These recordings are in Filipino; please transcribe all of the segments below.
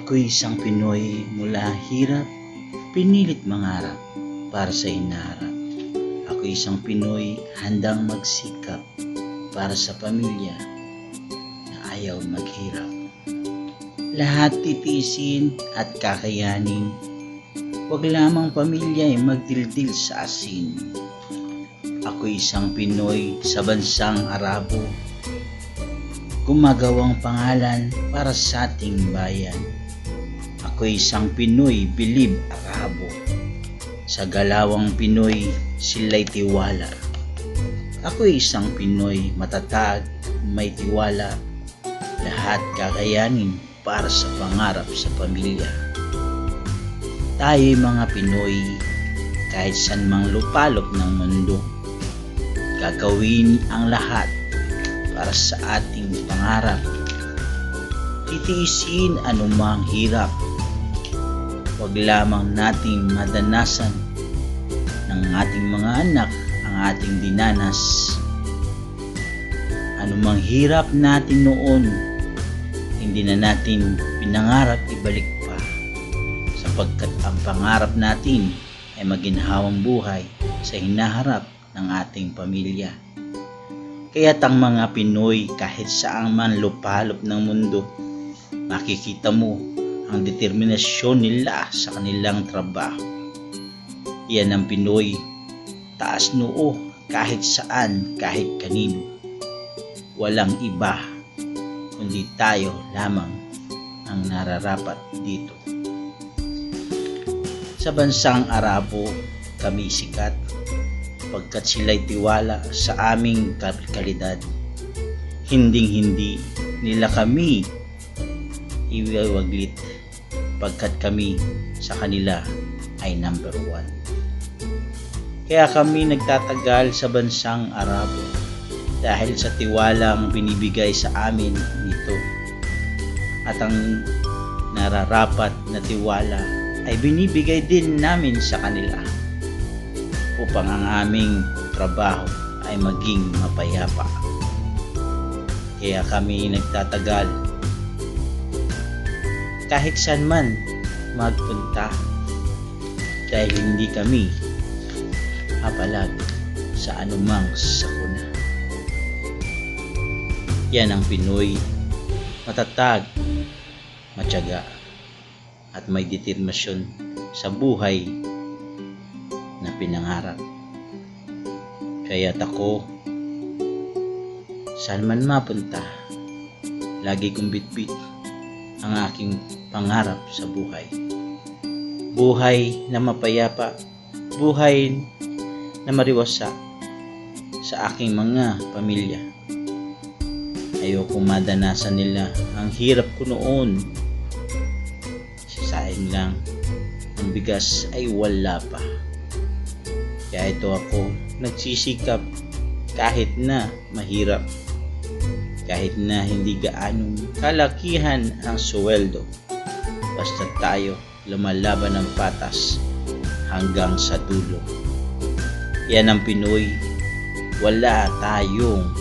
Ako'y isang Pinoy mula hirap, pinilit mangarap para sa hinaharap. Ako'y isang Pinoy handang magsikap para sa pamilya na ayaw maghirap. Lahat titiisin at kakayanin, wag lamang pamilya ay magdildil sa asin. Ako'y isang Pinoy sa bansang Arabo, gumagawang pangalan para sa ating bayan. Ako'y isang Pinoy bilib Arabo, sa galawang Pinoy sila'y tiwala. Ako'y isang Pinoy matatag, may tiwala, lahat kakayanin para sa pangarap sa pamilya. Tayo'y mga Pinoy, kahit saan mang lupalop ng mundo, gagawin ang lahat para sa ating pangarap. Titiisin anumang hirap, wag lamang nating madanasan ng ating mga anak ang ating dinanas. Anumang hirap natin noon, hindi na natin pinangarap ibalik pa, sapagkat ang pangarap natin ay maginhawang buhay sa hinaharap ng ating pamilya. Kaya't ang mga Pinoy kahit saang man lupalop ng mundo, makikita mo ang determinasyon nila sa kanilang trabaho. Yan ang Pinoy, taas noo kahit saan, kahit kanino. Walang iba, kundi tayo lamang ang nararapat dito. Sa bansang Arabo, kami sikat, pagkat sila'y tiwala sa aming kalidad. Hinding-hindi nila kami iwawaglit, pagkat kami sa kanila ay number 1. Kaya kami nagtatagal sa bansang Arabo, dahil sa tiwalang binibigay sa amin nito. At ang nararapat na tiwala ay binibigay din namin sa kanila, upang ang aming trabaho ay maging mapayapa. Kaya kami nagtatagal kahit saan man magpunta, dahil hindi kami hapalag sa anumang sakuna. Yan ang Pinoy, matatag, matyaga, at may determinasyon sa buhay na pinangarap. Kaya't ako, saan man mapunta, lagi kong bitbit ang aking pangarap sa buhay. Buhay na mapayapa, buhay na mariwasa sa aking mga pamilya. Ayoko madanasan nila ang hirap ko noon. Sayang lang, ang bigas ay wala pa. Kaya ito ako nagsisikap kahit na mahirap, kahit na hindi gaanong kalakihan ang sweldo, basta tayo lumalaban ng patas hanggang sa dulo. Yan ang Pinoy, wala tayong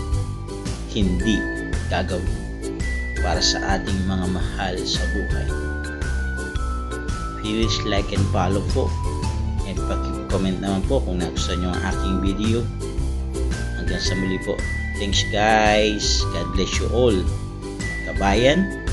hindi gagawin para sa ating mga mahal sa buhay. Please like and follow po, and paki-comment naman po kung nagustuhan nyo ang aking video. Hanggang sa muli po. Thanks guys. God bless you all. Kabayan.